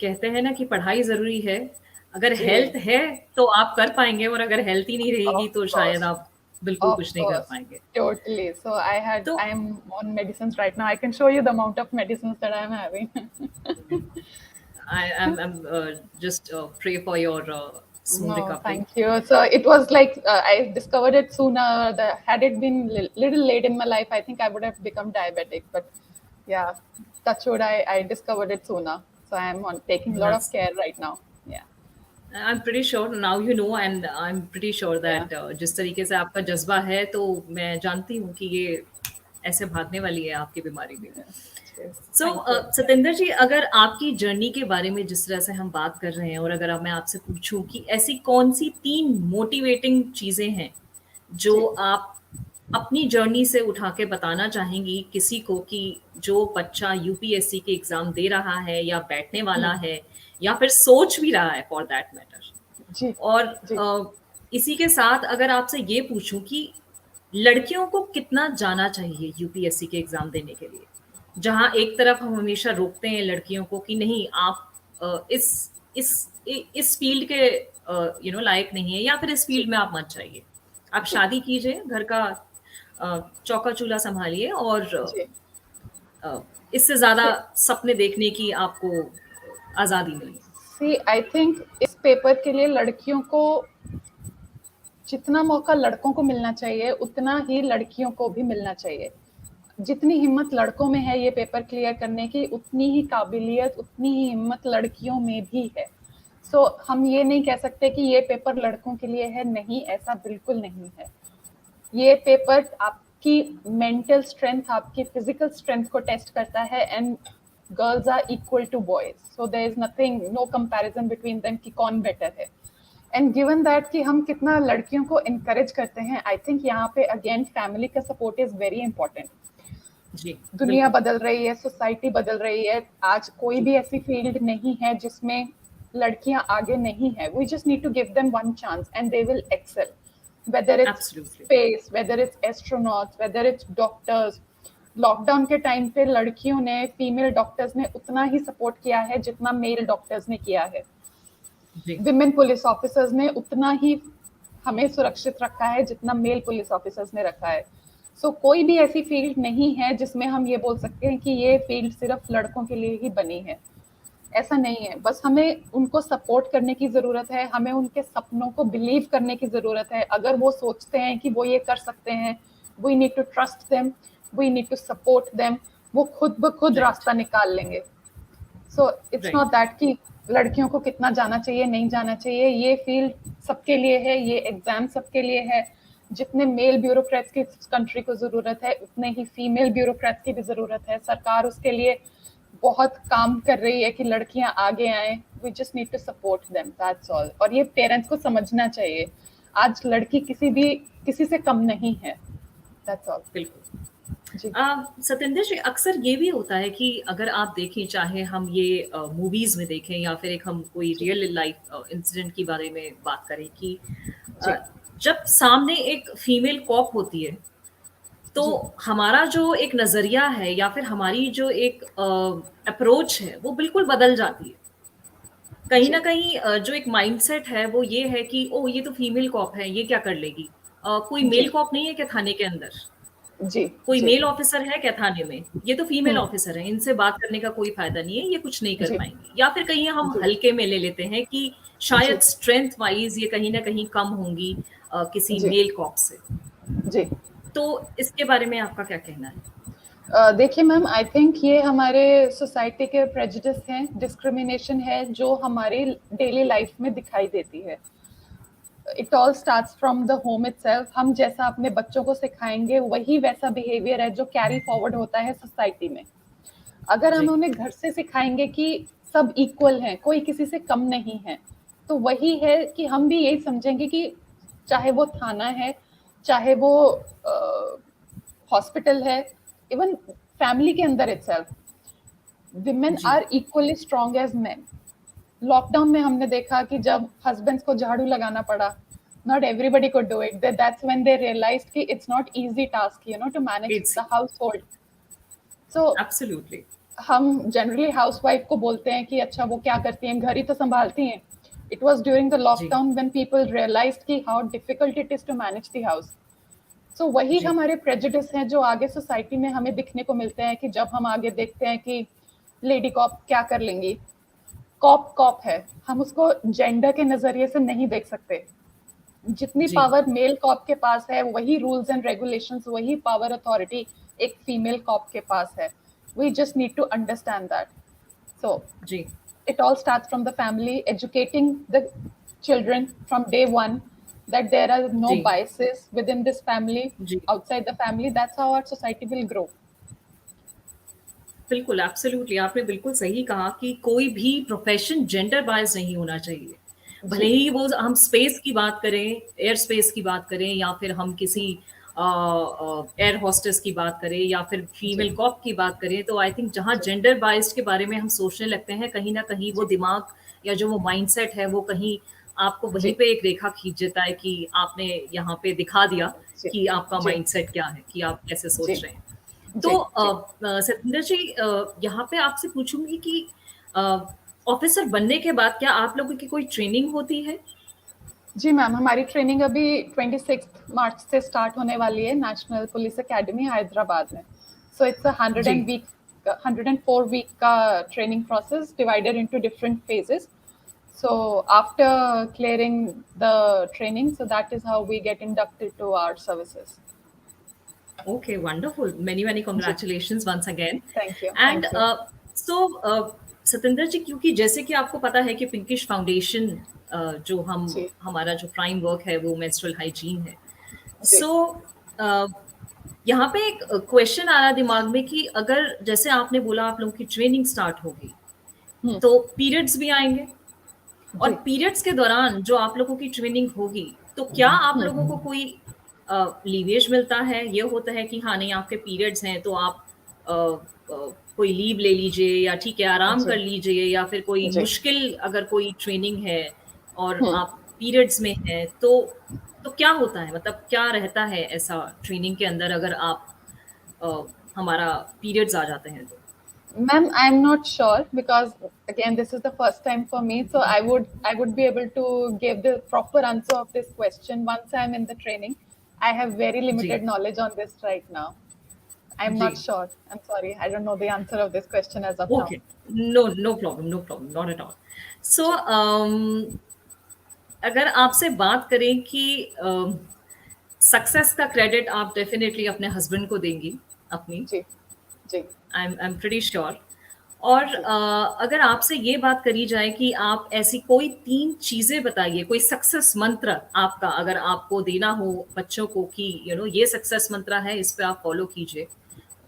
कहते हैं ना कि पढ़ाई ज़रूरी है, अगर जी. हेल्थ है तो आप कर पाएँगे, और अगर हेल्थ ही नहीं रहेगी Of तो शायद course. आप बिल्कुल Of कुछ नहीं कर course, पाएँगे। totally. So तो I am on medicines right now. I can show you the amount of medicines that I'm having. I am just pray for your soon No, recovery. thank you. So it was like I discovered it sooner. Had it been little late in my life, I think I would have become diabetic. But yeah, touch wood, I discovered it sooner. So I'm on taking a lot of that's care right now. Yeah, I am pretty sure now you know, and I am pretty sure yeah, that जिस तरीके से आपका जज़्बा है, तो मैं जानती हूँ कि ये ऐसे भागने वाली है आपकी बीमारी भी। yeah. Cheers. So Thank you. Yeah, Satendra जी, अगर आपकी जर्नी के बारे में जिस तरह से हम बात कर रहे हैं, और अगर अब मैं आपसे पूछूं कि ऐसी कौन सी 3 मोटिवेटिंग चीज़ें हैं जो जी, आप अपनी जर्नी से उठा के बताना चाहेंगी किसी को, कि जो बच्चा यूपीएससी के एग्ज़ाम दे रहा है या बैठने वाला है या फिर सोच भी रहा है फॉर दैट मैटर। जी, और जी, इसी के साथ अगर आपसे ये पूछूं कि लड़कियों को कितना जाना चाहिए यूपीएससी के एग्ज़ाम देने के लिए? जहाँ एक तरफ हम हमेशा रोकते हैं लड़कियों को कि नहीं, आप इस फ़ील्ड के लायक नहीं है, या फिर इस जी, फ़ील्ड में आप मत जाइए। आप जी, शादी कीजिए, घर का चौका-चूल्हा सँभालिए, और जी. अ, इससे ज़्यादा See, सपने देखने की आपको आज़ादी नहीं है। सी आई थिंक इस पेपर के लिए लड़कियों को जितना मौका लड़कों को मिलना चाहिए उतना ही लड़कियों को भी मिलना चाहिए। जितनी हिम्मत लड़कों में है ये पेपर क्लियर करने की, उतनी ही काबिलियत, उतनी ही हिम्मत लड़कियों में भी है। सो हम ये नहीं कह सकते कि ये पेपर लड़कों के लिए है, नहीं, ऐसा बिल्कुल नहीं है। ये पेपर आपकी मेंटल स्ट्रेंथ, आपकी फिजिकल स्ट्रेंथ को टेस्ट करता है, and girls are equal to boys, so there is nothing, no comparison between them कि कौन बेटर है। एंड गिवन दैट कि हम कितना लड़कियों को इनकरेज करते हैं, आई थिंक यहाँ पे अगेन फैमिली का सपोर्ट इज वेरी इंपॉर्टेंट। जी दुनिया बिल्कुल। बदल रही है, सोसाइटी बदल रही है, आज कोई जी भी ऐसी फील्ड नहीं है जिसमें लड़कियां आगे नहीं है। We just need to give them one chance and they will excel, whether it's absolutely. Space, whether it's astronauts, whether it's doctors. Lockdown के टाइम पे लड़कियों ने, फीमेल डॉक्टर्स ने उतना ही सपोर्ट किया है जितना मेल डॉक्टर्स ने किया है। जी विमेन पुलिस ऑफिसर्स ने उतना ही हमें सुरक्षित रखा है जितना मेल पुलिस ऑफिसर्स ने रखा है। सो कोई भी ऐसी फील्ड नहीं है जिसमें हम ये बोल सकते हैं कि ये फील्ड सिर्फ लड़कों के लिए ही बनी है। ऐसा नहीं है, बस हमें उनको सपोर्ट करने की जरूरत है, हमें उनके सपनों को बिलीव करने की जरूरत है। अगर वो सोचते हैं कि वो ये कर सकते हैं, we need to trust them, we need to support them, वो खुद ब खुद राइट रास्ता निकाल लेंगे। So it's not right. That कि लड़कियों को कितना जाना चाहिए, नहीं जाना चाहिए। ये फील्ड सबके लिए है, ये एग्जाम सबके लिए है। जितने मेल ब्यूरोक्रेट्स की कंट्री को जरूरत है, उतने ही फीमेल ब्यूरोक्रेट्स की भी जरूरत है। सरकार उसके लिए बहुत काम कर रही है कि लड़कियां आगे आए। We just need to support them, that's all. और ये पेरेंट्स को समझना चाहिए, आज लड़की किसी से कम नहीं है, दैट्स ऑल। बिल्कुल। जी सतेंद्र जी, अक्सर ये भी होता है कि अगर आप देखें, चाहे हम ये मूवीज में देखें या फिर एक हम कोई जी रियल लाइफ इंसिडेंट के बारे में बात करें कि जी अ, जब सामने एक फीमेल कॉप होती है तो जी हमारा जो एक नजरिया है या फिर हमारी जो एक अप्रोच है वो बिल्कुल बदल जाती है। कहीं ना जी कहीं जो एक माइंडसेट है वो ये है कि ओ ये तो फीमेल कॉप है, ये क्या कर लेगी। कोई मेल जी कॉप नहीं है क्या थाने के अंदर, जी कोई जी मेल ऑफिसर है क्या थाने में, ये तो फीमेल ऑफिसर है, इनसे बात करने का कोई फायदा नहीं है, ये कुछ नहीं कर जी पाएंगी। या फिर कहीं हम जी हल्के में ले लेते हैं कि जी शायद स्ट्रेंथ वाइज ये कहीं ना कहीं कम होंगी किसी जी मेल कॉप से। जी। तो इसके बारे में आपका क्या कहना है? देखिए मैम, आई थिंक ये हमारे सोसाइटी के प्रेजुडिस हैं, डिस्क्रिमिनेशन है जो हमारी डेली लाइफ में दिखाई देती है। It all starts from the home itself. हम जैसा अपने बच्चों को सिखाएंगे वही वैसा बिहेवियर है जो कैरी फॉरवर्ड होता है सोसाइटी में। अगर हम जी उन्हें घर से सिखाएंगे कि सब इक्वल हैं, कोई किसी से कम नहीं है, तो वही है कि हम भी यही समझेंगे कि चाहे वो थाना है, चाहे वो हॉस्पिटल है, इवन फैमिली के अंदर इटसेल्फ, विमेन जी are equally strong as men. Lockdown में हमने देखा कि जब हस्बैंड्स को झाड़ू लगाना पड़ा, not everybody could do it. That's when they realized कि it's not easy task, to manage it's the household. So absolutely. हम जनरली हाउसवाइफ को बोलते हैं कि अच्छा वो क्या करती हैं, घर ही तो संभालती हैं। इट वॉज ड्यूरिंग द जी लॉकडाउन व्हेन पीपल रियलाइज्ड कि how difficult it is to manage the house. So वही जी हमारे प्रेजुडिस हैं जो आगे सोसाइटी में हमें दिखने को मिलते हैं कि जब हम आगे देखते हैं कि लेडी कॉप क्या कर लेंगी। कॉप कॉप है, हम उसको जेंडर के नजरिए से नहीं देख सकते। जितनी जी पावर मेल कॉप के पास है, वही रूल्स एंड रेगुलेशंस, वही पावर अथॉरिटी एक फीमेल कॉप के पास है। We just need to understand that. So जी it all starts from the family, educating the children from day one that there are no जी biases within this family, जी outside the family. That's how our society will grow. बिल्कुल absolutely. आपने बिल्कुल सही कहा कि कोई भी प्रोफेशन जेंडर बायस नहीं होना चाहिए। भले जी ही वो हम स्पेस की बात करें, एयर स्पेस की बात करें, या फिर हम किसी एयर होस्टेस की बात करें, या फिर जी फीमेल कॉप की बात करें, तो आई थिंक जहाँ जी जेंडर बायस्ड के बारे में हम सोचने लगते हैं, कहीं ना कहीं वो जी दिमाग या जो वो माइंडसेट है वो कहीं आपको वहीं जी पे एक रेखा खींच देता है कि आपने यहाँ पे दिखा दिया जी कि आपका जी माइंडसेट क्या है, कि आप कैसे जी सोच रहे हैं। तो जी जी सतिंदर जी, यहाँ पे आपसे पूछूंगी कि ऑफिसर बनने के बाद क्या आप लोगों की कोई ट्रेनिंग होती है? जी मैम, हमारी ट्रेनिंग अभी 26 मार्च से स्टार्ट होने वाली है नेशनल पुलिस एकेडमी हैदराबाद में। सो इट्स अ जी 104 वीक का training process divided into different phases. So after clearing the training, so that is how we get inducted to our services. Okay, wonderful. Many जी, congratulations once again. thank you, And thank you. Satinder ji, क्योंकि जैसे कि आपको पता है कि pinkish foundation जो हम जी, हमारा जो प्राइम वर्क है वो मेंस्ट्रुअल हाइजीन है. जी, सो यहाँ पे एक क्वेश्चन आया दिमाग में कि अगर जैसे आपने बोला आप लोगों की ट्रेनिंग स्टार्ट होगी हम्म, तो पीरियड्स भी आएंगे और जी, पीरियड्स के दौरान जो आप लोगों की ट्रेनिंग होगी तो क्या आप लोगों को कोई लीवेज मिलता है? ये होता है कि हाँ नहीं आपके पीरियड्स हैं तो आप कोई लीव ले लीजिए या ठीक है आराम जी, कर लीजिए, या फिर कोई जी, मुश्किल अगर कोई ट्रेनिंग है और हम्म. आप पीरियड्स में हैं तो क्या होता है, मतलब क्या रहता है ऐसा ट्रेनिंग के अंदर अगर आप अ, हमारा पीरियड्स आ जाते हैं तो? Ma'am, I'm not sure because again this is the first time for me, so I would be able to give the proper answer of this question once I'm in the training. I have very ji limited knowledge on this right now. I'm ji. not sure. I'm sorry. I don't know the answer of this question as of now. Okay. No problem, no problem, not at all. So, जी, अगर आपसे बात करें कि success का credit आप definitely अपने husband को देंगी अपनी, जी, जी, आई एम प्रीटी श्योर. और जी, अगर आपसे ये बात करी जाए कि आप ऐसी कोई 3 चीज़ें बताइए, कोई सक्सेस मंत्र आपका अगर आपको देना हो बच्चों को कि ये सक्सेस मंत्र है, इस पे आप फॉलो कीजिए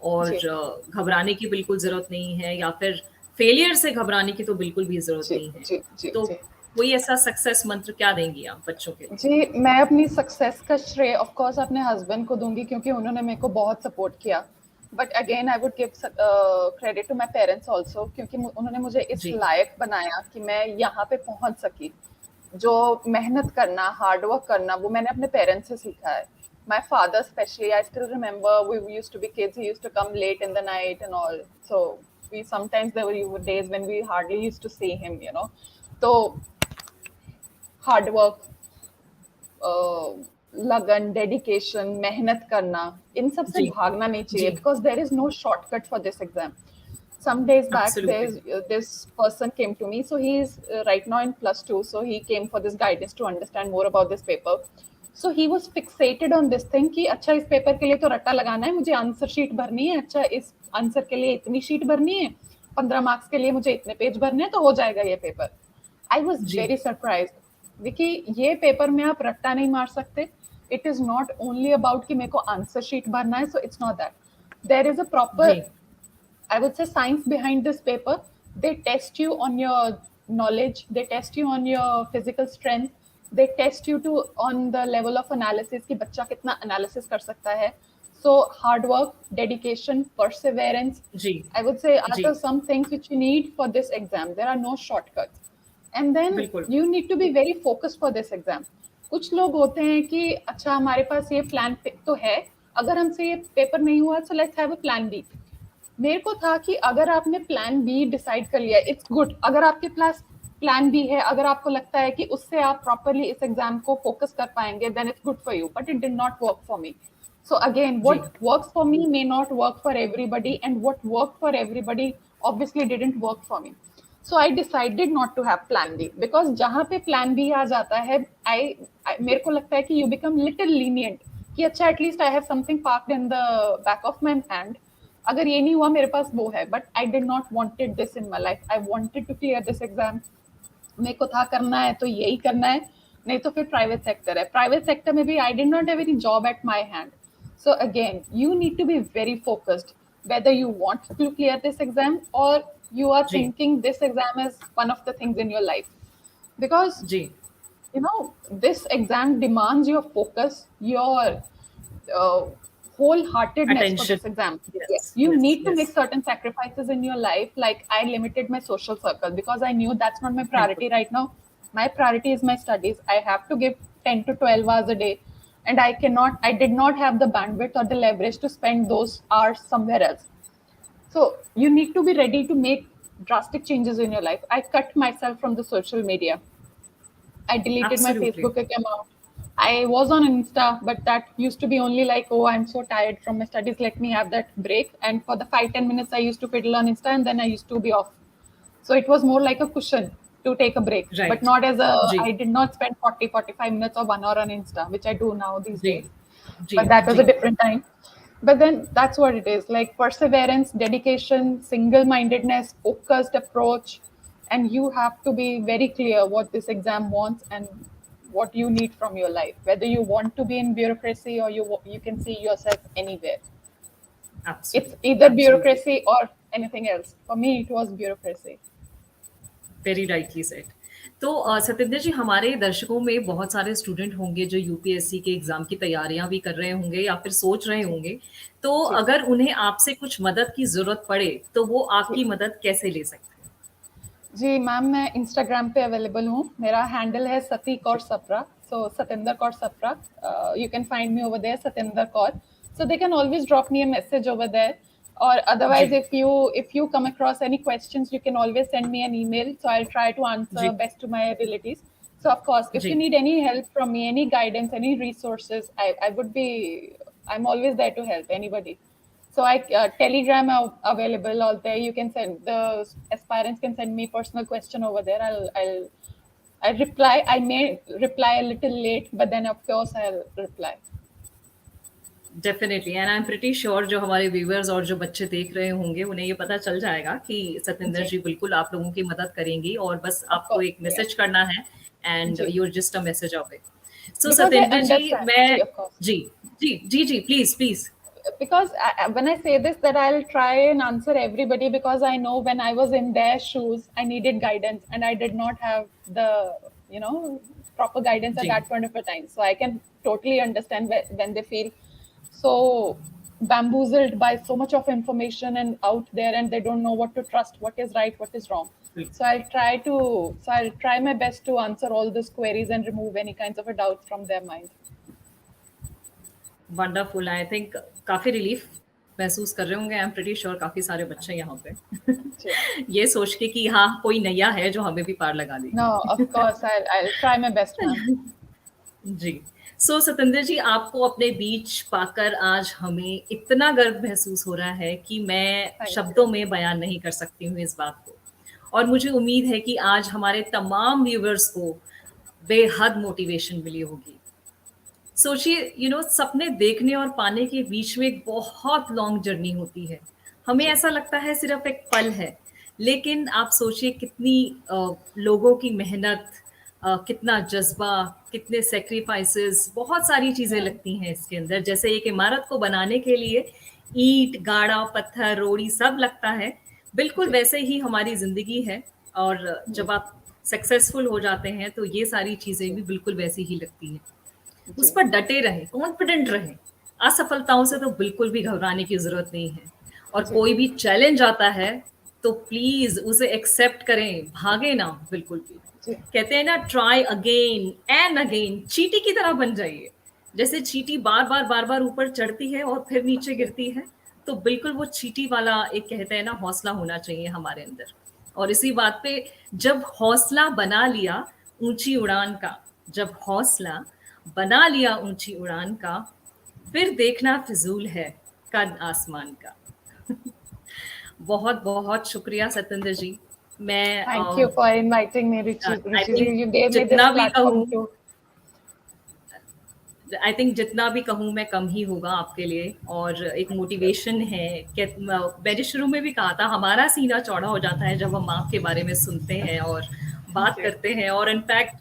और जी, घबराने की बिल्कुल ज़रूरत नहीं है, या फिर फेलियर से घबराने की तो बिल्कुल भी ज़रूरत जी, नहीं है. जी, जी, तो जी. कोई ऐसा सक्सेस मंत्र क्या देंगी आप बच्चों के लिए? जी, मैं अपनी सक्सेस का श्रेय ऑफ कोर्स अपने हस्बैंड को दूंगी क्योंकि उन्होंने मेरे को बहुत सपोर्ट किया. But again I would give credit to my parents also क्योंकि उन्होंने मुझे इस जी, लायक बनाया कि मैं यहाँ पे पहुंच सकी. जो मेहनत करना, हार्ड वर्क करना, वो मैंने अपने पेरेंट्स से सीखा है. My father specially, I still remember we used to be kids, he used to come late in the night and all. So we sometimes there were days when we hardly used to see him, you know. So hard work, लगन, dedication, मेहनत करना, इन सब से जी, भागना नहीं चाहिए जी, because there is no shortcut for this exam. Some days back, absolutely. this person came to me. So he is right now in +2. So he came for this guidance to understand more about this paper. So he was fixated on this thing कि अच्छा इस paper के लिए तो रट्टा लगाना है, मुझे आंसर शीट भरनी है, अच्छा इस आंसर के लिए इतनी शीट भरनी है, 15 मार्क्स के लिए मुझे इतने पेज भरने हैं तो हो जाएगा ये पेपर. आई वॉज जी, वेरी सरप्राइज. देखिए ये पेपर में आप रट्टा नहीं मार सकते. It is not only about कि मेरे को आंसर शीट भरना है, so it's not that. There is a जी, proper, I would say, science behind this paper. They test you on your knowledge, they test you on your physical strength, they test you to on the level of analysis कि बच्चा कितना analysis कर सकता है. So hard work, dedication, perseverance, ji, I would say are ji, the some things which you need for this exam. There are no shortcuts. And then बिल्कुल. you need to be very focused for this exam. कुछ लोग होते हैं कि अच्छा हमारे पास ये plan तो है, अगर हमसे ये पेपर नहीं हुआ so let's have a plan B. मेरे को था कि अगर आपने प्लान बी डिसाइड कर लिया, इट्स गुड. अगर आपके पास प्लान बी है, अगर आपको लगता है कि उससे आप प्रॉपरली इस एग्जाम को फोकस कर पाएंगे, then it's good for you. But it did not work for me. So again, जी, what works for me may not work for everybody, and what worked for everybody obviously didn't work for me. So I decided not to have plan B because जहाँ पे plan B आ जाता है, मेरे को लगता है कि you become little lenient कि अच्छा at least I have something parked in the back of my hand. अगर ये नहीं हुआ मेरे पास वो है. But I did not wanted this in my life. I wanted to clear this exam. मेरे को था करना है तो यही करना है, नहीं तो फिर प्राइवेट सेक्टर है. प्राइवेट सेक्टर में भी I did not have any job at my hand. So again you need to be very focused whether you want to clear this exam or you are जी, thinking this exam is one of the things in your life, because जी, you know this exam demands your focus, your uh, wholeheartedness for attention. this exam. Yes, yes, you yes, need to make yes, certain sacrifices in your life. Like I limited my social circle because I knew that's not my बिल्कुल. priority right now. My priority is my studies. I have to give 10 to 12 hours a day, and I did not have the bandwidth or the leverage to spend those hours somewhere else. So you need to be ready to make drastic changes in your life. I cut myself from the social media. I deleted my absolutely. Facebook account. I was on Insta, but that used to be only like, oh, I'm so tired from my studies. Let me have that break. And for the 5-10 minutes, I used to fiddle on Insta, and then I used to be off. So it was more like a cushion. to take a break, but right. not as a, जी, I did not spend 40-45 minutes or 1 hour on Insta, which I do now these जी, days. जी, But that was जी। a different time. But then that's what it is, like perseverance, dedication, single mindedness, focused approach. And you have to be very clear what this exam wants and what you need from your life, whether you want to be in bureaucracy or you can see yourself anywhere. It's absolutely, either absolutely. bureaucracy or anything else. For me, it was bureaucracy. Very rightly said. तो सतिंदर जी, हमारे दर्शकों में बहुत सारे student होंगे जो UPSC के exam की तैयारियां भी कर रहे होंगे या फिर सोच रहे जी, होंगे। तो जी, अगर उन्हें आपसे कुछ मदद की जरूरत पड़े तो वो जी। आपकी मदद कैसे ले सकते हैं? जी मैम, मैं इंस्टाग्राम पे अवेलेबल हूँ। मेरा हैंडल है Sati Kaur ji, Sapra, so Satinder Kaur Sapra. You can find me over there, Satinder Kaur. So they can always drop me a message over there. Or otherwise, जी, if you come across any questions, you can always send me an email. So I'll try to answer जी, best to my abilities. So of course, if you जी, need any help from me, any guidance, any resources, I'm always there to help anybody. So I Telegram are available out there. You can send the aspirants can send me personal question over there. I'll reply. I may reply a little late, but then of course I'll reply. Definitely. And I am pretty sure जो हमारे viewers और जो बच्चे देख रहे होंगे उन्हें ये पता चल जाएगा कि सतिंदर जी, जी बिल्कुल आप लोगों की मदद करेंगी और बस of आपको course, एक yeah, मैसेज करना है एंड जी. You are just a message away. So Because I Satinder ji, understand. मैं जी, of course. जी, जी, जी, जी, please, please. Because when I say this, that I'll try and answer everybody, because I know when I was in their shoes, I needed guidance, and I did not have the proper guidance at जी, that point of a time. So I can totally understand when they feel so bamboozled by so much of information and out there, and they don't know what to trust, what is right, what is wrong. बिल्कुल। So I'll try my best to answer all those queries and remove any kinds of a doubts from their mind. Wonderful. I think काफी relief महसूस कर रहे होंगे। I am pretty sure काफी सारे बच्चे यहाँ पे ये सोच के कि हाँ, कोई नैया है जो हमें भी पार लगा देगी। No, of course, I'll try my best, ma'am. जी। सो सतिंदर जी, आपको अपने बीच पाकर आज हमें इतना गर्व महसूस हो रहा है कि मैं Thank you. शब्दों में बयान नहीं कर सकती हूँ इस बात को। और मुझे उम्मीद है कि आज हमारे तमाम व्यूअर्स को बेहद मोटिवेशन मिली होगी। सोचिए, सपने देखने और पाने के बीच में एक बहुत लॉन्ग जर्नी होती है। हमें जी, ऐसा लगता है सिर्फ एक पल है, लेकिन आप सोचिए कितनी लोगों की मेहनत, कितना जज्बा, कितने सेक्रीफाइसेस, बहुत सारी चीजें yeah, लगती हैं इसके अंदर। जैसे एक इमारत को बनाने के लिए ईंट, गाड़ा, पत्थर, रोड़ी सब लगता है, बिल्कुल जी, वैसे ही हमारी जिंदगी है। और जी, जब आप सक्सेसफुल हो जाते हैं तो ये सारी चीजें जी, भी बिल्कुल वैसी ही लगती हैं। उस जी, पर डटे रहें, कॉन्फिडेंट रहें। असफलताओं से तो बिल्कुल भी घबराने की ज़रूरत नहीं है। और जी, कोई भी चैलेंज आता है, तो प्लीज़ उसे एक्सेप्ट करें, भागे ना बिल्कुल भी। जी, कहते हैं ना, ट्राई अगेन एंड अगेन, चींटी की तरह बन जाइए। जैसे चींटी बार-बार, बार-बार ऊपर चढ़ती है और फिर नीचे जी, गिरती है, तो बिल्कुल वो चींटी वाला एक कहते हैं ना हौसला होना चाहिए हमारे अंदर। और इसी बात पे, जब हौसला बना लिया ऊँची उड़ान का, जब हौसला बना लिया ऊँची उड़ान का, फिर देखना फ़िज़ूल है कद आसमान का। बहुत-बहुत शुक्रिया सतिंदर जी। मैं Thank you for inviting me, I Ruchi ji. Think You gave me this जितना भी platform कहूँ to. आई थिंक जितना भी कहूँ मैं कम ही होगा आपके लिए। और एक Thank you. मोटिवेशन है कि मैंने शुरू में भी कहा था, हमारा सीना चौड़ा हो जाता है जब हम आपके बारे में सुनते हैं और बात जी, करते हैं। और इनफैक्ट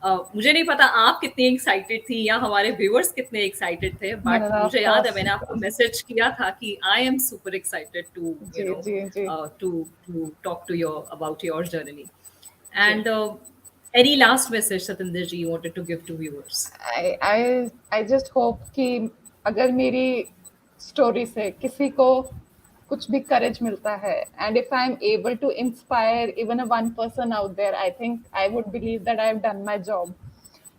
मुझे नहीं पता आप कितनी एक्साइटेड थी या हमारे व्यूअर्स कितने एक्साइटेड थे, no, no, बट no, मुझे याद है मैंने of आपको course. मैसेज किया था कि I am super excited to जी, जी, जी, to talk to your about your journey. जी. And any last message, Satinder ji, you wanted to give to viewers? I just hope कि अगर मेरी स्टोरी से किसी को कुछ भी करेज मिलता है, and if I'm able to inspire even a one person out there, I think I would believe that I've done my job.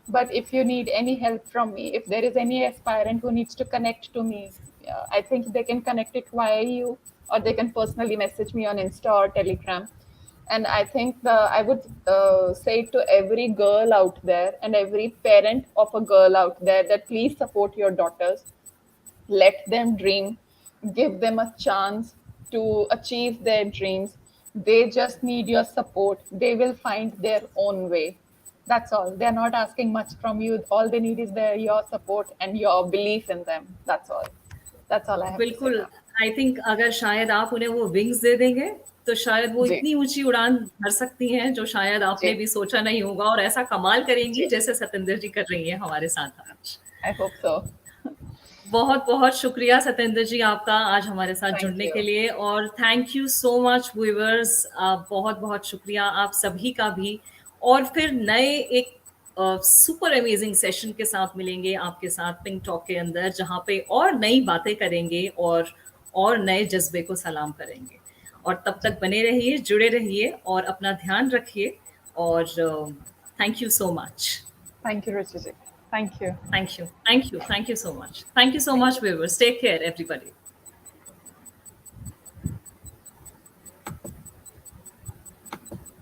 But if you need any help from me, if there is any aspirant who needs to connect to me, I think they can connect it via you, or they can personally message me on Insta or Telegram. And I think I would say to every girl out there and every parent of a girl out there that please support your daughters, let them dream, give them a chance to achieve their dreams. they just need your support. They will find their own way. That's all. They're not asking much from you. All they need is your support and your belief in them. That's all. That's all I have to say बिल्कुल, now. I think अगर शायद आप उन्हें वो wings they देंगे, तो शायद वो जी इतनी ऊँची उड़ान भर सकती हैं, जो शायद आपने जी भी सोचा नहीं होगा और ऐसा कमाल करेंगी, जी जैसे सतिंदर जी कर रही हैं हमारे साथ आज। I hope so. बहुत-बहुत शुक्रिया सतेंद्र जी आपका आज हमारे साथ थैंक जुड़ने यू. के लिए और thank you so much viewers बहुत-बहुत शुक्रिया आप सभी का भी और फिर नए एक सुपर अमेजिंग सेशन के साथ मिलेंगे आपके साथ पिंक टॉक के अंदर जहाँ पे और नई बातें करेंगे और नए जज्बे को सलाम करेंगे और तब तक बने रहिए जुड़े रहिए और अपना ध्यान रखिए और thank you so much Thank you, Ruchiji. Thank you. Thank you. Thank you. Thank you so much. Thank you so Thank much, you. viewers. Take care, everybody.